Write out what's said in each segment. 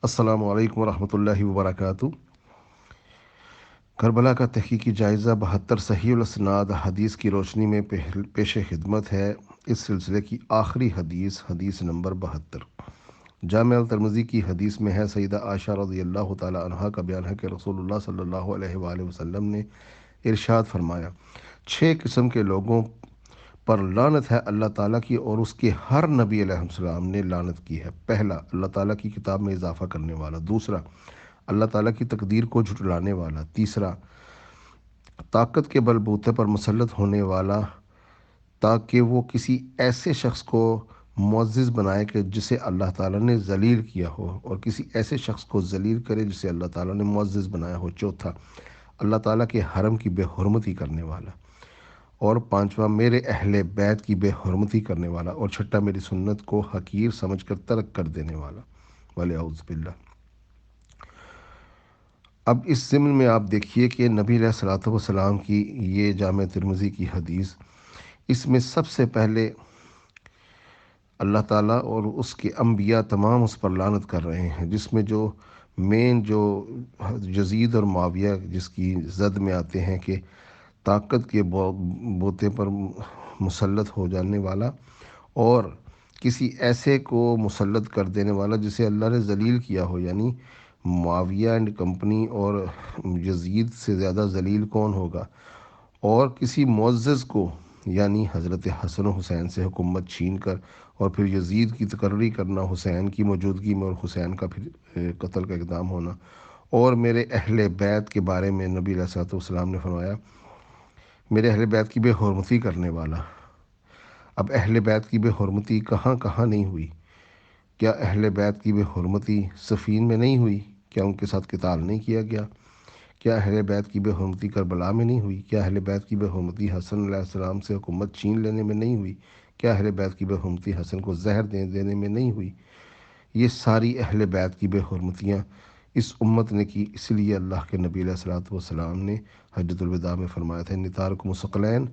السلام علیکم ورحمۃ اللہ وبرکاتہ۔ کربلا کا تحقیقی جائزہ 72 صحیح الاسناد حدیث کی روشنی میں پیش خدمت ہے۔ اس سلسلے کی آخری حدیث، حدیث نمبر 72، جامع الترمذی کی حدیث میں ہے۔ سیدہ عائشہ رضی اللہ تعالی عنہا کا بیان ہے کہ رسول اللہ صلی اللہ علیہ وآلہ وسلم نے ارشاد فرمایا، 6 قسم کے لوگوں پر لعنت ہے اللہ تعالیٰ کی، اور اس کے ہر نبی علیہ السلام نے لعنت کی ہے۔ پہلا، اللہ تعالیٰ کی کتاب میں اضافہ کرنے والا۔ دوسرا، اللہ تعالیٰ کی تقدیر کو جھٹلانے والا۔ تیسرا، طاقت کے بل بوتے پر مسلط ہونے والا تاکہ وہ کسی ایسے شخص کو معزز بنائے کہ جسے اللہ تعالیٰ نے ذلیل کیا ہو، اور کسی ایسے شخص کو ذلیل کرے جسے اللہ تعالیٰ نے معزز بنایا ہو۔ چوتھا، اللہ تعالیٰ کے حرم کی بے حرمتی کرنے والا۔ اور پانچواں، میرے اہل بیت کی بے حرمتی کرنے والا۔ اور چھٹا، میری سنت کو حقیر سمجھ کر ترک کر دینے والا۔ وَلِعُوذُ بِاللہ۔ اب اس ضمن میں آپ دیکھیے کہ نبی علیہ الصلوۃ والسلام کی یہ جامع ترمذی کی حدیث، اس میں سب سے پہلے اللہ تعالیٰ اور اس کے انبیاء تمام اس پر لعنت کر رہے ہیں، جس میں جو مین جو یزید اور معاویہ جس کی زد میں آتے ہیں کہ طاقت کے بوتے پر مسلط ہو جانے والا، اور کسی ایسے کو مسلط کر دینے والا جسے اللہ نے ذلیل کیا ہو، یعنی معاویہ اینڈ کمپنی اور یزید سے زیادہ ذلیل کون ہوگا، اور کسی معزز کو یعنی حضرت حسن و حسین سے حکومت چھین کر اور پھر یزید کی تقرری کرنا حسین کی موجودگی میں، اور حسین کا پھر قتل کا اقدام ہونا۔ اور میرے اہل بیت کے بارے میں نبی علیہ الصلوۃ والسلام نے فرمایا، میرے اہل بیت کی بے حرمتی کرنے والا۔ اب اہل بیت کی بے حرمتی کہاں کہاں نہیں ہوئی؟ کیا اہل بیت کی بے حرمتی صفین میں نہیں ہوئی؟ کیا ان کے ساتھ قتال نہیں کیا گیا؟ کیا اہل بیت کی بے حرمتی کربلا میں نہیں ہوئی؟ کیا اہل بیت کی بے حرمتی حسن علیہ السلام سے حکومت چھین لینے میں نہیں ہوئی؟ کیا اہل بیت کی بے حرمتی حسن کو زہر دینے میں نہیں ہوئی؟ یہ ساری اہل بیت کی بے حرمتیاں اس امت نے کی، اس لیے اللہ کے نبی علیہ الصلوۃ والسلام نے حجۃ الوداع میں فرمایا تھا، نِطَارُکُمُ الثَّقَلَینَ،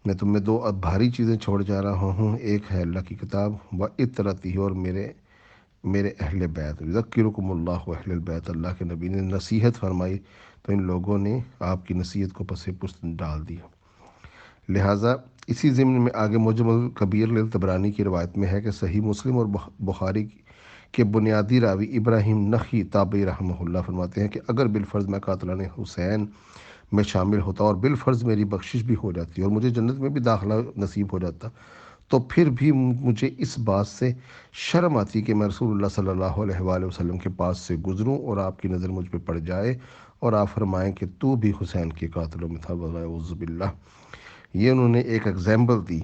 میں تم میں 2 بھاری چیزیں چھوڑ جا رہا ہوں، ایک ہے اللہ کی کتاب و اطرتی، اور میرے اہل بیت۔ یذکرکم اللہ اہل البیت، اللہ کے نبی نے نصیحت فرمائی تو ان لوگوں نے آپ کی نصیحت کو پس پشت ڈال دیا۔ لہٰذا اسی ضمن میں آگے معجم الکبیر للطبرانی کی روایت میں ہے کہ صحیح مسلم اور بخاری کے بنیادی راوی ابراہیم نخعی تابعی رحمہ اللہ فرماتے ہیں کہ اگر بالفرض میں قاتلان حسین میں شامل ہوتا اور بالفرض میری بخشش بھی ہو جاتی اور مجھے جنت میں بھی داخلہ نصیب ہو جاتا، تو پھر بھی مجھے اس بات سے شرم آتی کہ میں رسول اللہ صلی اللہ علیہ وآلہ وسلم کے پاس سے گزروں اور آپ کی نظر مجھ پہ پڑ جائے اور آپ فرمائیں کہ تو بھی حسین کے قاتلوں میں تھا، وَنَعُوذُ بِاللہ۔ یہ انہوں نے ایک ایگزامپل دی۔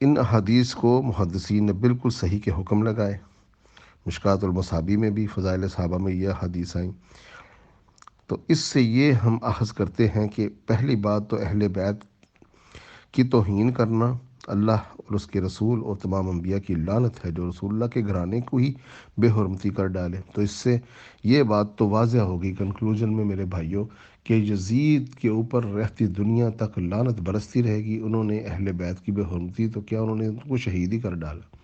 ان احادیث کو محدثین نے بالکل صحیح کے حکم لگائے۔ مشکات المصابیح میں بھی فضائل صحابہ میں یہ حدیث آئیں، تو اس سے یہ ہم اخذ کرتے ہیں کہ پہلی بات تو اہل بیت کی توہین کرنا اللہ اور اس کے رسول اور تمام انبیاء کی لعنت ہے، جو رسول اللہ کے گھرانے کو ہی بے حرمتی کر ڈالے۔ تو اس سے یہ بات تو واضح ہوگی کنکلوژن میں میرے بھائیوں کہ یزید کے اوپر رہتی دنیا تک لعنت برستی رہے گی۔ انہوں نے اہل بیت کی بے حرمتی تو کیا، انہوں نے ان کو شہید ہی کر ڈالا۔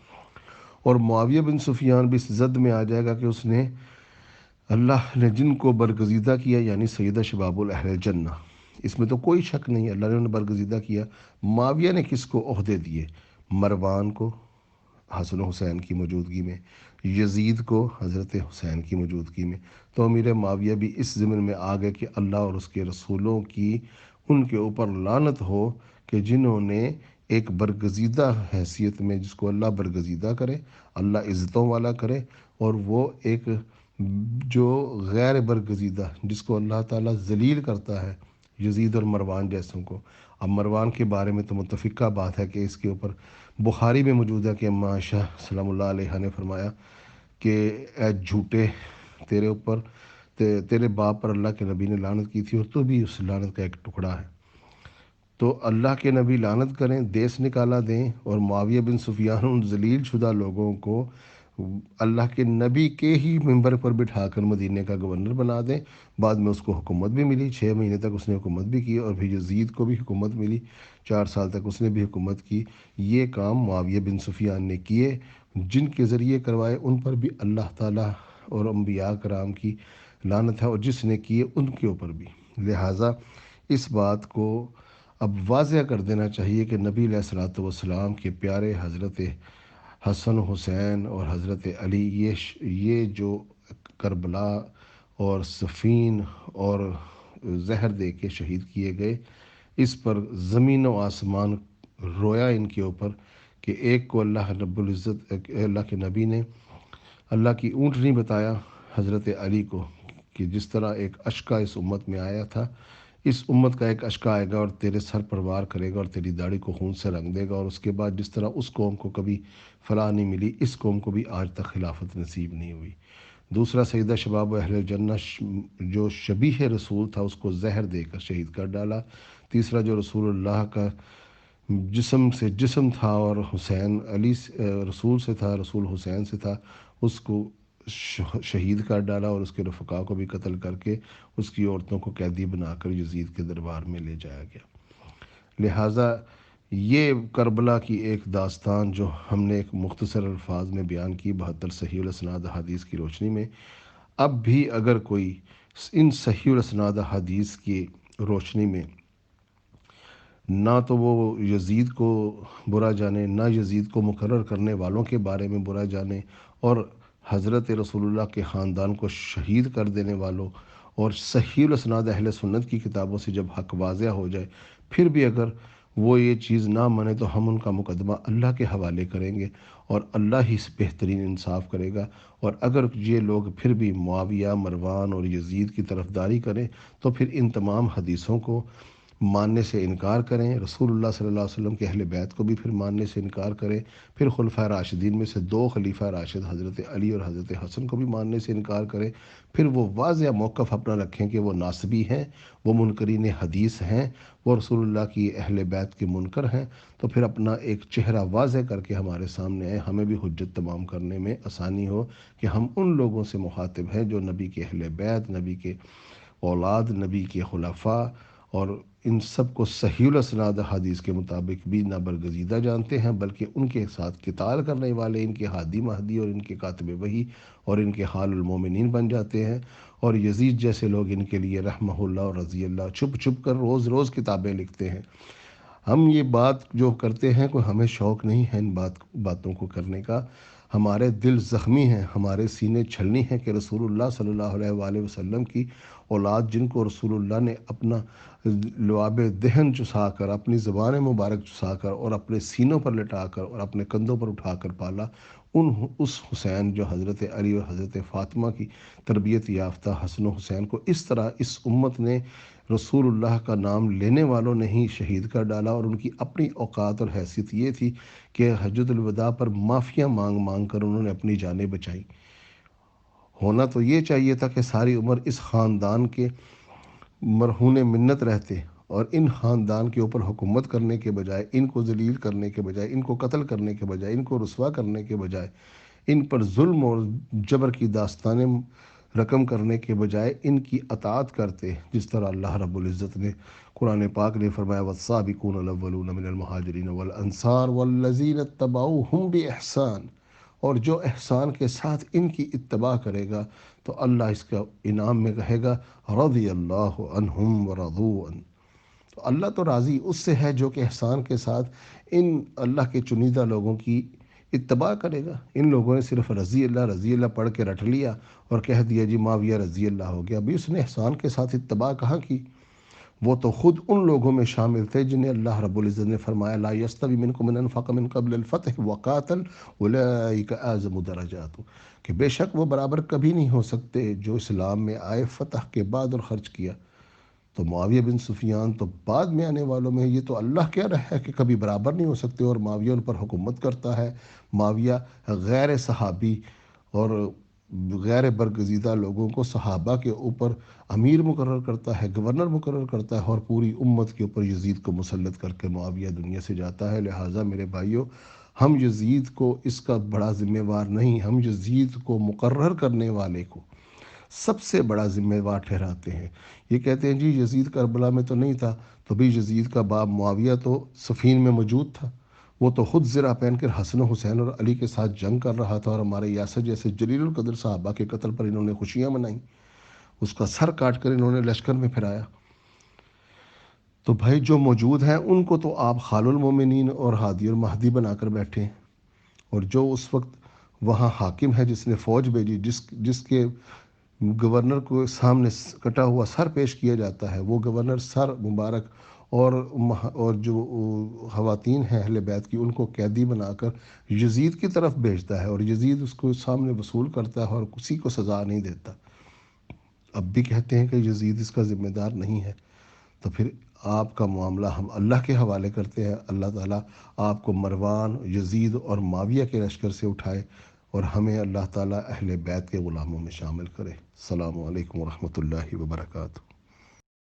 اور معاویہ بن سفیان بھی اس زد میں آ جائے گا کہ اس نے اللہ نے جن کو برگزیدہ کیا، یعنی سیدہ شباب الاہل الجنہ، اس میں تو کوئی شک نہیں، اللہ نے انہیں برگزیدہ کیا۔ معاویہ نے کس کو عہدے دیے؟ مروان کو حسن و حسین کی موجودگی میں، یزید کو حضرت حسین کی موجودگی میں۔ تو امیر معاویہ بھی اس ضمن میں آ گئے کہ اللہ اور اس کے رسولوں کی ان کے اوپر لعنت ہو کہ جنہوں نے ایک برگزیدہ حیثیت میں، جس کو اللہ برگزیدہ کرے، اللہ عزتوں والا کرے، اور وہ ایک جو غیر برگزیدہ جس کو اللہ تعالیٰ ذلیل کرتا ہے، یزید اور مروان جیسوں کو۔ اب مروان کے بارے میں تو متفقہ بات ہے کہ اس کے اوپر بخاری میں موجود ہے کہ اماں عائشہ سلام اللہ علیہ نے فرمایا کہ اے جھوٹے، تیرے اوپر تیرے باپ پر اللہ کے نبی نے لعنت کی تھی اور تو بھی اس لعنت کا ایک ٹکڑا ہے۔ تو اللہ کے نبی لعنت کریں، دیس نکالا دیں، اور معاویہ بن سفیان ان ذلیل شدہ لوگوں کو اللہ کے نبی کے ہی منبر پر بٹھا کر مدینے کا گورنر بنا دیں۔ بعد میں اس کو حکومت بھی ملی، 6 مہینے تک اس نے حکومت بھی کی، اور پھر یزید کو بھی حکومت ملی، 4 سال تک اس نے بھی حکومت کی۔ یہ کام معاویہ بن سفیان نے کیے، جن کے ذریعے کروائے ان پر بھی اللہ تعالیٰ اور انبیاء کرام کی لعنت ہے، اور جس نے کیے ان کے اوپر بھی۔ لہٰذا اس بات کو اب واضح کر دینا چاہیے کہ نبی علیہ الصلوۃ والسلام کے پیارے حضرت حسن حسین اور حضرت علی، یہ جو کربلا اور صفین اور زہر دے کے شہید کیے گئے، اس پر زمین و آسمان رویا ان کے اوپر، کہ ایک کو اللہ رب العزت، اللہ کے نبی نے اللہ کی اونٹنی بتایا حضرت علی کو، کہ جس طرح ایک اشکا اس امت میں آیا تھا، اس امت کا ایک اشکا آئے گا اور تیرے سر پر وار کرے گا اور تیری داڑھی کو خون سے رنگ دے گا، اور اس کے بعد جس طرح اس قوم کو کبھی فلاح نہیں ملی، اس قوم کو بھی آج تک خلافت نصیب نہیں ہوئی۔ دوسرا سیدہ شباب و اہل جنہ جو شبیہ رسول تھا، اس کو زہر دے کر شہید کر ڈالا۔ تیسرا جو رسول اللہ کا جسم سے جسم تھا اور حسین علی رسول سے تھا، رسول حسین سے تھا، اس کو شہید کر ڈالا، اور اس کے رفقا کو بھی قتل کر کے اس کی عورتوں کو قیدی بنا کر یزید کے دربار میں لے جایا گیا۔ لہٰذا یہ کربلا کی ایک داستان جو ہم نے ایک مختصر الفاظ میں بیان کی 72 صحیح الاسناد حدیث کی روشنی میں، اب بھی اگر کوئی ان صحیح الاسناد حدیث کی روشنی میں نہ تو وہ یزید کو برا جانے، نہ یزید کو مقرر کرنے والوں کے بارے میں برا جانے، اور حضرت رسول اللہ کے خاندان کو شہید کر دینے والوں اور صحیح الاسناد اہل سنت کی کتابوں سے جب حق واضح ہو جائے، پھر بھی اگر وہ یہ چیز نہ مانے، تو ہم ان کا مقدمہ اللہ کے حوالے کریں گے، اور اللہ ہی سے بہترین انصاف کرے گا۔ اور اگر یہ لوگ پھر بھی معاویہ، مروان اور یزید کی طرفداری کریں، تو پھر ان تمام حدیثوں کو ماننے سے انکار کریں، رسول اللہ صلی اللہ علیہ وسلم کے اہل بیت کو بھی پھر ماننے سے انکار کریں، پھر خلفۂ راشدین میں سے 2 خلیفہ راشد حضرت علی اور حضرت حسن کو بھی ماننے سے انکار کریں، پھر وہ واضح موقف اپنا رکھیں کہ وہ ناصبی ہیں، وہ منکرین حدیث ہیں، وہ رسول اللہ کی اہل بیت کے منکر ہیں، تو پھر اپنا ایک چہرہ واضح کر کے ہمارے سامنے آئے، ہمیں بھی حجت تمام کرنے میں آسانی ہو کہ ہم ان لوگوں سے مخاطب ہیں جو نبی کے اہل بیت، نبی کے اولاد، نبی کے خلفاء، اور ان سب کو صحیح الاسناد حدیث کے مطابق بھی نہ برگزیدہ جانتے ہیں، بلکہ ان کے ساتھ قتال کرنے والے ان کے ہادی مہدی اور ان کے کاتب وحی اور ان کے حال المومنین بن جاتے ہیں، اور یزید جیسے لوگ ان کے لیے رحمہ اللہ اور رضی اللہ چھپ چھپ کر روز روز کتابیں لکھتے ہیں۔ ہم یہ بات جو کرتے ہیں، کوئی ہمیں شوق نہیں ہے ان باتوں کو کرنے کا، ہمارے دل زخمی ہیں، ہمارے سینے چھلنی ہیں کہ رسول اللہ صلی اللہ علیہ وآلہ وسلم کی اولاد، جن کو رسول اللہ نے اپنا لعاب دہن چسا کر، اپنی زبان مبارک چسا کر اور اپنے سینوں پر لٹا کر اور اپنے کندھوں پر اٹھا کر پالا، اس حسین جو حضرت علی اور حضرت فاطمہ کی تربیت یافتہ حسن و حسین کو اس طرح اس امت نے رسول اللہ کا نام لینے والوں نے ہی شہید کر ڈالا، اور ان کی اپنی اوقات اور حیثیت یہ تھی کہ حجۃ الوداع پر معافیاں مانگ مانگ کر انہوں نے اپنی جانیں بچائیں۔ ہونا تو یہ چاہیے تھا کہ ساری عمر اس خاندان کے مرہون منت رہتے، اور ان خاندان کے اوپر حکومت کرنے کے بجائے، ان کو ذلیل کرنے کے بجائے، ان کو قتل کرنے کے بجائے، ان کو رسوا کرنے کے بجائے، ان پر ظلم اور جبر کی داستانیں رقم کرنے کے بجائے ان کی اطاعت کرتے، جس طرح اللہ رب العزت نے قرآن پاک نے فرمایا والسابقون الاولون من المہاجرین والانصار والذین اتبعوہم بإحسان، اور جو احسان کے ساتھ ان کی اتباع کرے گا تو اللہ اس کا انعام میں کہے گا رضی اللہ عنہم ورضوا عنہ، تو اللہ تو راضی اس سے ہے جو کہ احسان کے ساتھ ان اللہ کے چنیدہ لوگوں کی اتباع کرے گا۔ ان لوگوں نے صرف رضی اللہ پڑھ کے رٹ لیا اور کہہ دیا جی معاویہ رضی اللہ ہو گیا، ابھی اس نے احسان کے ساتھ اتباع کہاں کی؟ وہ تو خود ان لوگوں میں شامل تھے جنہیں اللہ رب العزت نے فرمایا لا یستوی منکم من انفق من قبل الفتح وقاتل اولئک اعظم درجات، کہ بے شک وہ برابر کبھی نہیں ہو سکتے جو اسلام میں آئے فتح کے بعد اور خرچ کیا۔ تو معاویہ بن سفیان تو بعد میں آنے والوں میں، یہ تو اللہ کہہ رہا ہے کہ کبھی برابر نہیں ہو سکتے، اور معاویہ ان پر حکومت کرتا ہے۔ معاویہ غیر صحابی اور غیر برگزیدہ لوگوں کو صحابہ کے اوپر امیر مقرر کرتا ہے، گورنر مقرر کرتا ہے، اور پوری امت کے اوپر یزید کو مسلط کر کے معاویہ دنیا سے جاتا ہے۔ لہٰذا میرے بھائیوں، ہم یزید کو اس کا بڑا ذمہ وار نہیں، ہم یزید کو مقرر کرنے والے کو سب سے بڑا ذمہ وار ٹھہراتے ہیں۔ یہ کہتے ہیں جی یزید کربلا میں تو نہیں تھا، تو بھی یزید کا باپ معاویہ تو صفین میں موجود تھا، وہ تو خود زرہ پہن کر حسن و حسین اور علی کے ساتھ جنگ کر رہا تھا، اور ہمارے یاسر جیسے جلیل القدر صحابہ کے قتل پر انہوں نے خوشیاں منائیں، اس کا سر کاٹ کر انہوں نے لشکر میں پھرایا۔ تو بھائی جو موجود ہیں ان کو تو آپ خال المومنین اور ہادی المہدی بنا کر بیٹھے ہیں، اور جو اس وقت وہاں حاکم ہے جس نے فوج بھیجی، جس کے گورنر کو سامنے کٹا ہوا سر پیش کیا جاتا ہے، وہ گورنر سر مبارک اور جو خواتین ہیں اہل بیت کی ان کو قیدی بنا کر یزید کی طرف بھیجتا ہے، اور یزید اس کو سامنے وصول کرتا ہے اور کسی کو سزا نہیں دیتا۔ اب بھی کہتے ہیں کہ یزید اس کا ذمہ دار نہیں ہے، تو پھر آپ کا معاملہ ہم اللہ کے حوالے کرتے ہیں۔ اللہ تعالیٰ آپ کو مروان، یزید اور معاویہ کے لشکر سے اٹھائے، اور ہمیں اللہ تعالیٰ اہل بیت کے غلاموں میں شامل کرے۔ السلام علیکم ورحمۃ اللہ وبرکاتہ۔